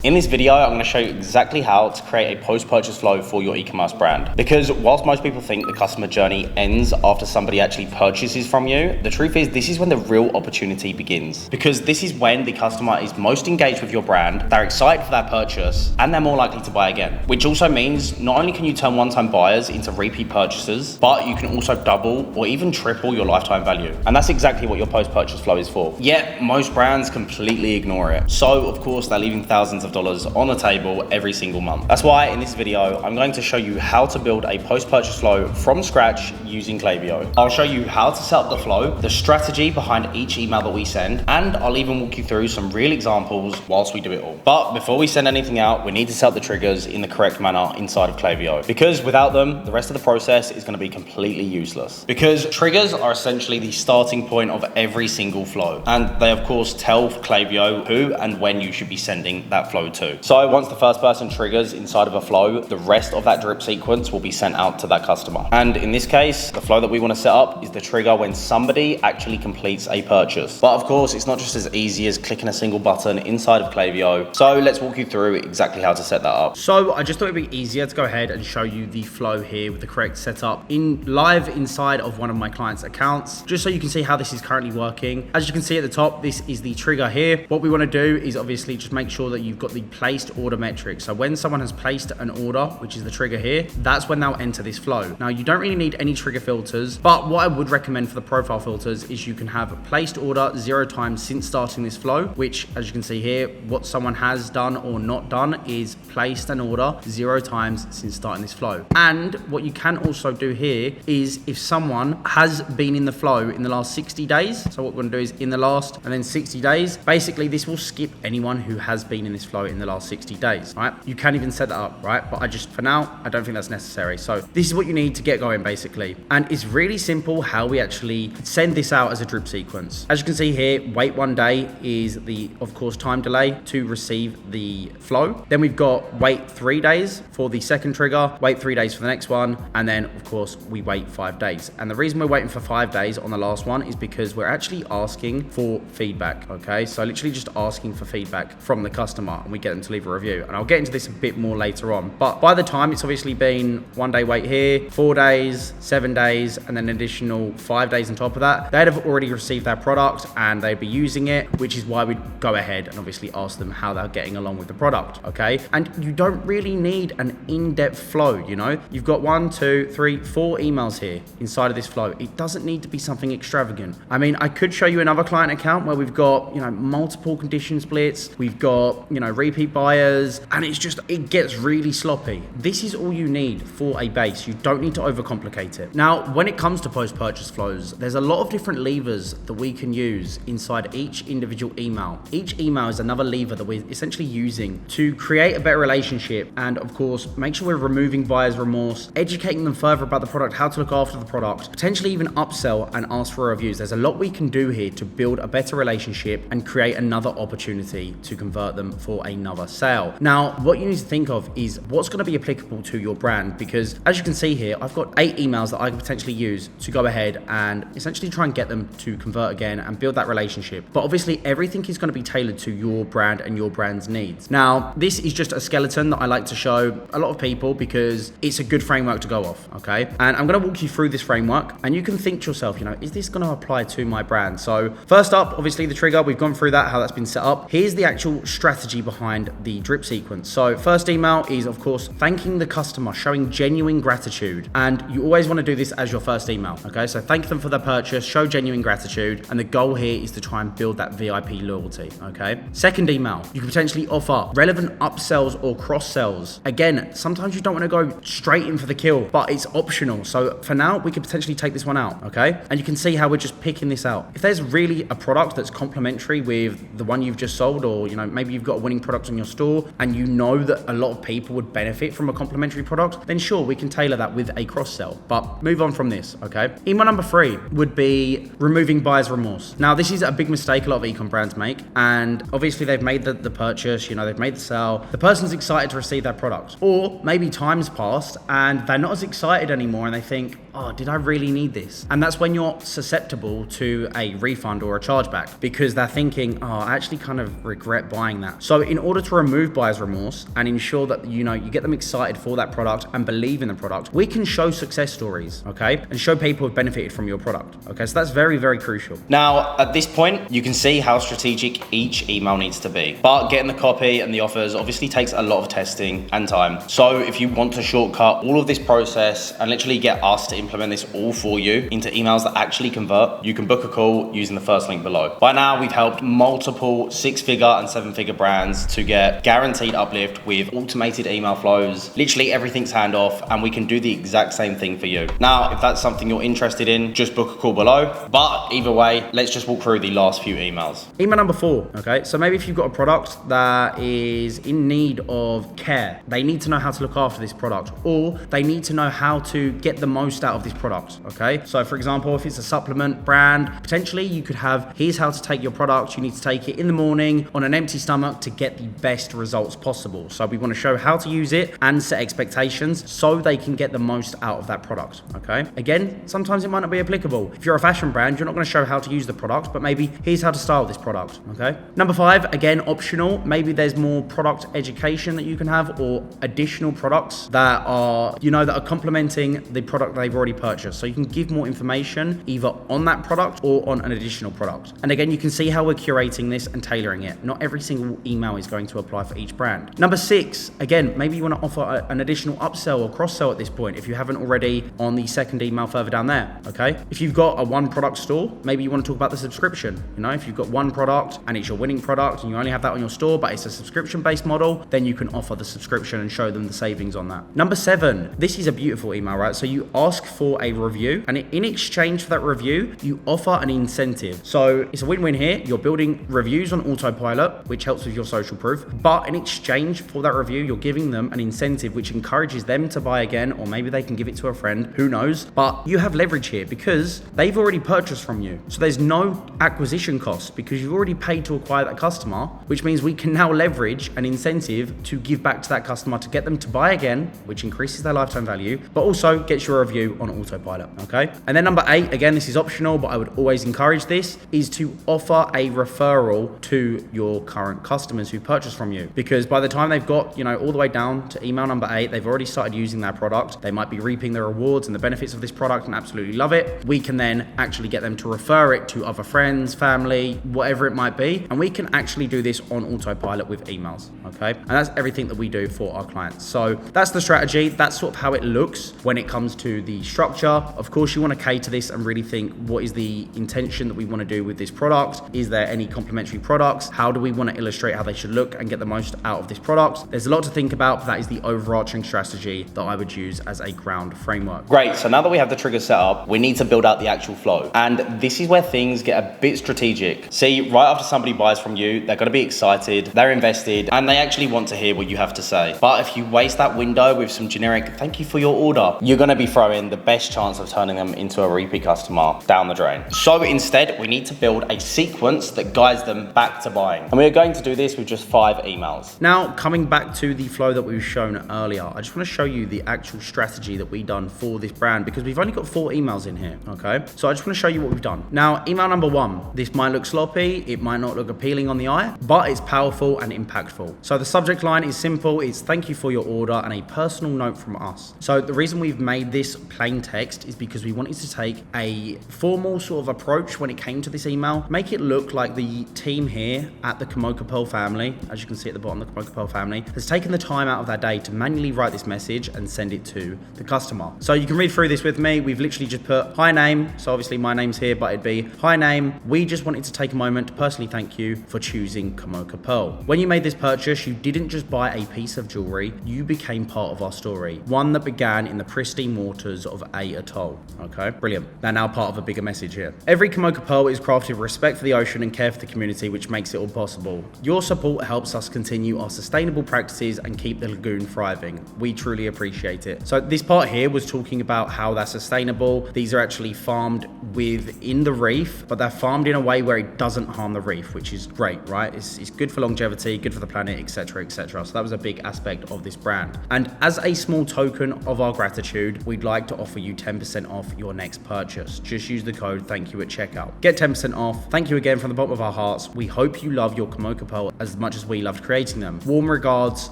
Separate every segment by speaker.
Speaker 1: In this video, I'm going to show you exactly how to create a post-purchase flow for your e-commerce brand. Because whilst most people think the customer journey ends after somebody actually purchases from you, the truth is this is when the real opportunity begins. Because this is when the customer is most engaged with your brand, they're excited for that purchase, and they're more likely to buy again. Which also means not only can you turn one-time buyers into repeat purchasers, but you can also double or even triple your lifetime value. And that's exactly what your post-purchase flow is for. Yet most brands completely ignore it. So of course, they're leaving thousands of dollars on the table every single month. That's why in this video, I'm going to show you how to build a post-purchase flow from scratch using Klaviyo. I'll show you how to set up the flow, the strategy behind each email that we send, and I'll even walk you through some real examples whilst we do it all. But before we send anything out, we need to set up the triggers in the correct manner inside of Klaviyo, because without them, the rest of the process is going to be completely useless. Because triggers are essentially the starting point of every single flow. And they of course tell Klaviyo who and when you should be sending that flow to. So once the first person triggers inside of a flow, the rest of that drip sequence will be sent out to that customer. And in this case, the flow that we want to set up is the trigger when somebody actually completes a purchase. But of course, it's not just as easy as clicking a single button inside of Klaviyo. So let's walk you through exactly how to set that up. So I just thought it'd be easier to go ahead and show you the flow here with the correct setup live inside of one of my clients' accounts, just so you can see how this is currently working. As you can see at the top, this is the trigger here. What we want to do is obviously just make sure that you've got the placed order metric. So when someone has placed an order, which is the trigger here, that's when they'll enter this flow. Now you don't really need any trigger filters, but what I would recommend for the profile filters is you can have placed order 0 times since starting this flow, which as you can see here, what someone has done or not done is placed an order 0 times since starting this flow. And what you can also do here is if someone has been in the flow in the last 60 days, so what we're gonna do is in the last and then 60 days, basically this will skip anyone who has been in this flow in the last 60 days, right? You can even set that up, right? But for now, I don't think that's necessary. So this is what you need to get going basically. And it's really simple how we actually send this out as a drip sequence. As you can see here, wait 1 day is the, of course, time delay to receive the flow. Then we've got wait 3 days for the second trigger, wait 3 days for the next one. And then of course we wait 5 days. And the reason we're waiting for 5 days on the last one is because we're actually asking for feedback. Okay. So literally just asking for feedback from the customer and we get them to leave a review. And I'll get into this a bit more later on. But by the time it's obviously been 1 day wait here, 4 days, 7 days, and then an additional 5 days on top of that, they'd have already received their product and they'd be using it, which is why we'd go ahead and obviously ask them how they're getting along with the product. Okay. And you don't really need an in-depth flow, you know, you've got 1, 2, 3, 4 emails here inside of this flow. It doesn't need to be something extravagant. I mean, I could show you another client account where we've got, you know, multiple condition splits. We've got, you know, repeat buyers, and it gets really sloppy. This is all you need for a base. You don't need to overcomplicate it. Now, when it comes to post-purchase flows, there's a lot of different levers that we can use inside each individual email. Each email is another lever that we're essentially using to create a better relationship and of course, make sure we're removing buyer's remorse, educating them further about the product, how to look after the product, potentially even upsell and ask for reviews. There's a lot we can do here to build a better relationship and create another opportunity to convert them for another sale. Now, what you need to think of is what's going to be applicable to your brand, because as you can see here, I've got 8 emails that I could potentially use to go ahead and essentially try and get them to convert again and build that relationship. But obviously everything is going to be tailored to your brand and your brand's needs. Now, this is just a skeleton that I like to show a lot of people because it's a good framework to go off, okay? And I'm going to walk you through this framework and you can think to yourself, you know, is this going to apply to my brand? So first up, obviously the trigger, we've gone through that, how that's been set up. Here's the actual strategy behind the drip sequence. So first email is of course thanking the customer, showing genuine gratitude. And you always want to do this as your first email, okay? So thank them for their purchase, show genuine gratitude. And the goal here is to try and build that VIP loyalty, okay? Second email, you can potentially offer relevant upsells or cross sells. Again, sometimes you don't want to go straight in for the kill, but it's optional. So for now, we could potentially take this one out, okay? And you can see how we're just picking this out. If there's really a product that's complementary with the one you've just sold, or, you know, maybe you've got a winning product on your store and you know that a lot of people would benefit from a complementary product, then sure, we can tailor that with a cross sell. But move on from this, okay? Email number 3 would be removing buyer's remorse. Now, this is a big mistake a lot of e-com brands make. And obviously they've made the purchase, you know, they've made the sale. The person's excited to receive their product. Or maybe time's passed and they're not as excited anymore and they think,
Speaker 2: oh, did I really need this? And that's when you're susceptible to a refund or a chargeback, because they're thinking, oh, I actually kind of regret buying that. So in order to remove buyer's remorse and ensure that, you get them excited for that product and believe in the product, we can show success stories, okay? And show people who've benefited from your product, okay? So that's very, very crucial.
Speaker 1: Now, at this point, you can see how strategic each email needs to be. But getting the copy and the offers obviously takes a lot of testing and time. So if you want to shortcut all of this process and literally get us to implement this all for you into emails that actually convert, you can book a call using the first link below. By now, we've helped multiple 6-figure and 7-figure brands to get guaranteed uplift with automated email flows. Literally everything's hand off, and we can do the exact same thing for you. Now, if that's something you're interested in, just book a call below. But either way, let's just walk through the last few emails.
Speaker 2: Email number 4, okay? So maybe if you've got a product that is in need of care, they need to know how to look after this product, or they need to know how to get the most out of this product, okay? So for example, if it's a supplement brand, potentially you could have, here's how to take your product. You need to take it in the morning on an empty stomach to get the best results possible. So we want to show how to use it and set expectations so they can get the most out of that product, okay? Again, sometimes it might not be applicable. If you're a fashion brand, you're not going to show how to use the product, but maybe here's how to style this product, okay? Number 5, again, optional. Maybe there's more product education that you can have, or additional products that are, that are complementing the product they've already purchased. So you can give more information either on that product or on an additional product. And again, you can see how we're curating this and tailoring it. Not every single email is going to apply for each brand. Number 6, again, maybe you want to offer an additional upsell or cross-sell at this point if you haven't already on the second email further down there, okay? If you've got a one product store, maybe you want to talk about the subscription. If you've got one product and it's your winning product and you only have that on your store, but it's a subscription-based model, then you can offer the subscription and show them the savings on that. Number 7, this is a beautiful email, right? So you ask for a review, and in exchange for that review, you offer an incentive. So it's a win-win here. You're building reviews on autopilot, which helps with your social proof, but in exchange for that review, you're giving them an incentive which encourages them to buy again, or maybe they can give it to a friend, who knows? But you have leverage here because they've already purchased from you. So there's no acquisition cost because you've already paid to acquire that customer, which means we can now leverage an incentive to give back to that customer to get them to buy again, which increases their lifetime value, but also gets your review on autopilot, okay? And then number 8, again, this is optional, but I would always encourage this, is to offer a referral to your current customers who purchase from you. Because by the time they've got, all the way down to email number 8, they've already started using that product. They might be reaping the rewards and the benefits of this product and absolutely love it. We can then actually get them to refer it to other friends, family, whatever it might be. And we can actually do this on autopilot with emails, okay? And that's everything that we do for our clients. So that's the strategy. That's sort of how it looks when it comes to the structure. Of course, you want to cater this and really think, what is the intention that we want to do with this product? Is there any complementary products? How do we want to illustrate how they should look and get the most out of this product? There's a lot to think about, but that is the overarching strategy that I would use as a ground framework.
Speaker 1: Great, so now that we have the trigger set up, we need to build out the actual flow. And this is where things get a bit strategic. See, right after somebody buys from you, they're gonna be excited, they're invested, and they actually want to hear what you have to say. But if you waste that window with some generic, thank you for your order, you're gonna be throwing the best chance of turning them into a repeat customer down the drain. So instead, we need to build a sequence that guides them back to buying. And we're going to do this with just 5 emails.
Speaker 2: Now, coming back to the flow that we've shown earlier, I just want to show you the actual strategy that we've done for this brand, because we've only got 4 emails in here, okay? So I just want to show you what we've done. Now, email number 1, this might look sloppy, it might not look appealing on the eye, but it's powerful and impactful. So the subject line is simple, it's thank you for your order and a personal note from us. So the reason we've made this plain text is because we wanted to take a formal sort of approach when it came to this email, make it look like the team here at the Kamoka Pearl family, as you can see at the bottom, the Kamoka Pearl family, has taken the time out of their day to manually write this message and send it to the customer. So you can read through this with me. We've literally just put hi name. So obviously my name's here, but it'd be hi name. We just wanted to take a moment to personally thank you for choosing Kamoka Pearl. When you made this purchase, you didn't just buy a piece of jewelry, you became part of our story. One that began in the pristine waters of a atoll. Okay, brilliant. They're now part of a bigger message here. Every Kamoka Pearl is crafted with respect for the ocean and care for the community, which makes it all possible. Your support helps us continue our sustainable practices and keep the lagoon thriving. We truly appreciate it. So this part here was talking about how they're sustainable. These are actually farmed within the reef, but they're farmed in a way where it doesn't harm the reef, which is great, right? It's good for longevity, good for the planet, etc., etc. So that was a big aspect of this brand. And as a small token of our gratitude, we'd like to offer you 10% off your next purchase. Just use the code thank you at checkout. Get 10% off. Thank you again from the bottom of our hearts. We hope you love your Kamoka Pearl as much as we loved creating them. Warm regards,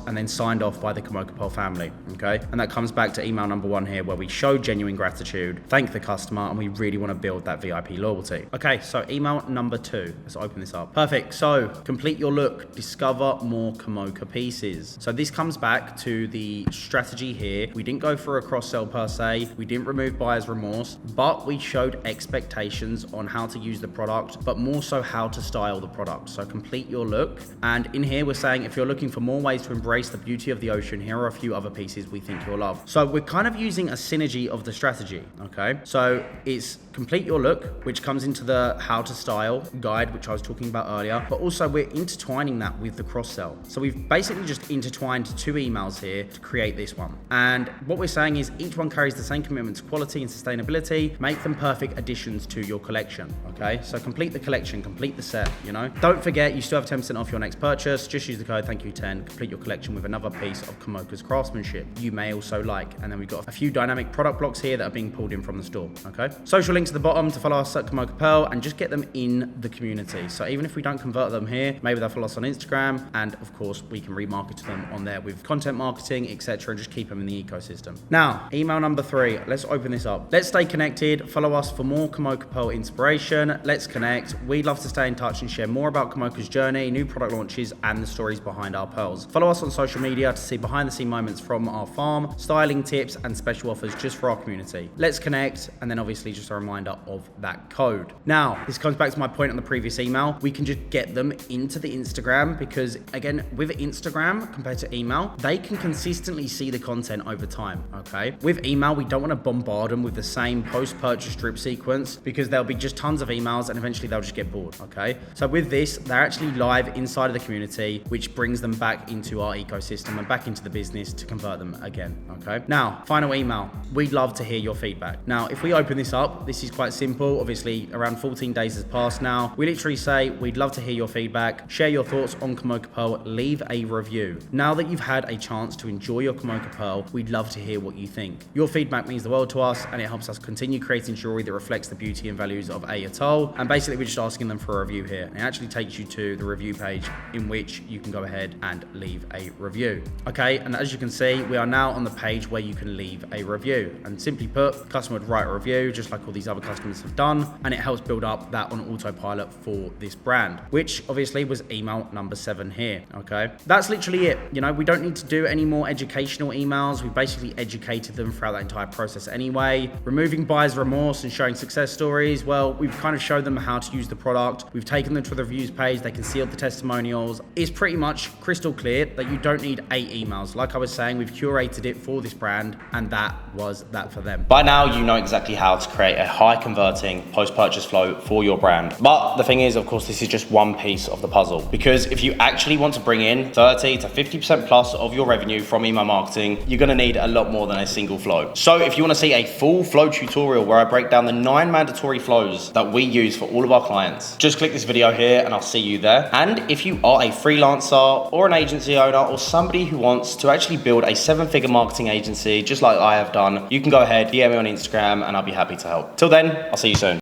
Speaker 2: and then signed off by the Kamoka Pearl family, okay? And that comes back to email number 1 here, where we show genuine gratitude, thank the customer, and we really want to build that VIP loyalty. Okay, so email number 2. Let's open this up. Perfect. So complete your look, discover more Kamoka pieces. So this comes back to the strategy here. We didn't go for a cross-sell per se. We didn't remove buyer's remorse, but we showed expectations on how to use the product, but more so how to style the product. So complete your look. And in here, we're saying if you're looking for more ways to embrace the beauty of the ocean, here are a few other pieces we think you'll love. So we're kind of using a synergy of the strategy, okay? So it's complete your look, which comes into the how to style guide, which I was talking about earlier, but also we're intertwining that with the cross-sell. So we've basically just intertwined 2 emails here to create this one. And what we're saying is each one carries the same commitment to quality and sustainability. Make them perfect additions to your collection, okay? So complete the collection, complete the set, you know? Don't forget, you still have 10% off your next purchase. Just use the code thank you10, complete your collection with another piece of Kamoka's craftsmanship you may also like. And then we've got a few dynamic product blocks here that are being pulled in from the store, okay? Social links at the bottom to follow us at Kamoka Pearl and just get them in the community. So even if we don't convert them here, maybe they'll follow us on Instagram, and of course we can remarket to them on there with content marketing, etc., and just keep them in the ecosystem. Now, email number 3, let's open this up. Let's stay connected. Follow us for more Kamoka Pearl inspiration. Let's connect. We'd love to stay in touch and share more about Kamoka's journey, new product launches, and the stories behind our pearls. Follow us on social media to see behind the scene moments from our farm, styling tips, and special offers just for our community. Let's connect, and then obviously just a reminder of that code. Now, this comes back to my point on the previous email. We can just get them into the Instagram because, again, with Instagram compared to email, they can consistently see the content over time, okay? With email, we don't want to bombard them with the same post-purchase drip sequence because there'll be just tons of emails and eventually they'll just get bored, okay? So with this, they're actually live inside of the community, which brings them back into our ecosystem and back into the business to convert them again, okay? Now, final email. We'd love to hear your feedback. Now, if we open this up, this is quite simple. Obviously, around 14 days has passed now. We literally say, we'd love to hear your feedback, share your thoughts on Kamoka Pearl, leave a review. Now that you've had a chance to enjoy your Kamoka Pearl, we'd love to hear what you think. Your feedback means the world to us, and it helps us continue creating jewelry that reflects the beauty and values of A Atoll. And basically, we're just asking them for a review here. And it actually takes you to the review page in which you can go ahead and leave a review. Okay, and as you can see, we are now on the page where you can leave a review. And simply put, customer would write a review, just like all these other customers have done, and it helps build up that on autopilot for this brand, which obviously was email number 7 here, okay? That's literally it. You know, we don't need to do any more educational emails. We basically educated them throughout that entire process anyway. Removing buyer's remorse and showing success stories, well, we've kind of showed them how to use the product. We've taken them to the reviews page. They can see all the testimonials. It's pretty much crystal clear that you don't need 8 emails. Like I was saying, we've curated it for this brand, and that was that for them.
Speaker 1: By now, you know exactly how to create a high converting post-purchase flow for your brand. But the thing is, of course, this is just one piece of the puzzle, because if you actually want to bring in 30 to 50% plus of your revenue from email marketing, you're gonna need a lot more than a single flow. So if you wanna see a full flow tutorial where I break down the 9 mandatory flows that we use for all of our clients, just click this video here and I'll see you there. And if you are a freelancer or an agency owner or somebody who wants to actually build a 7-figure marketing agency, just like I have done, you can go ahead, DM me on Instagram, and I'll be happy to help. Till then, I'll see you soon.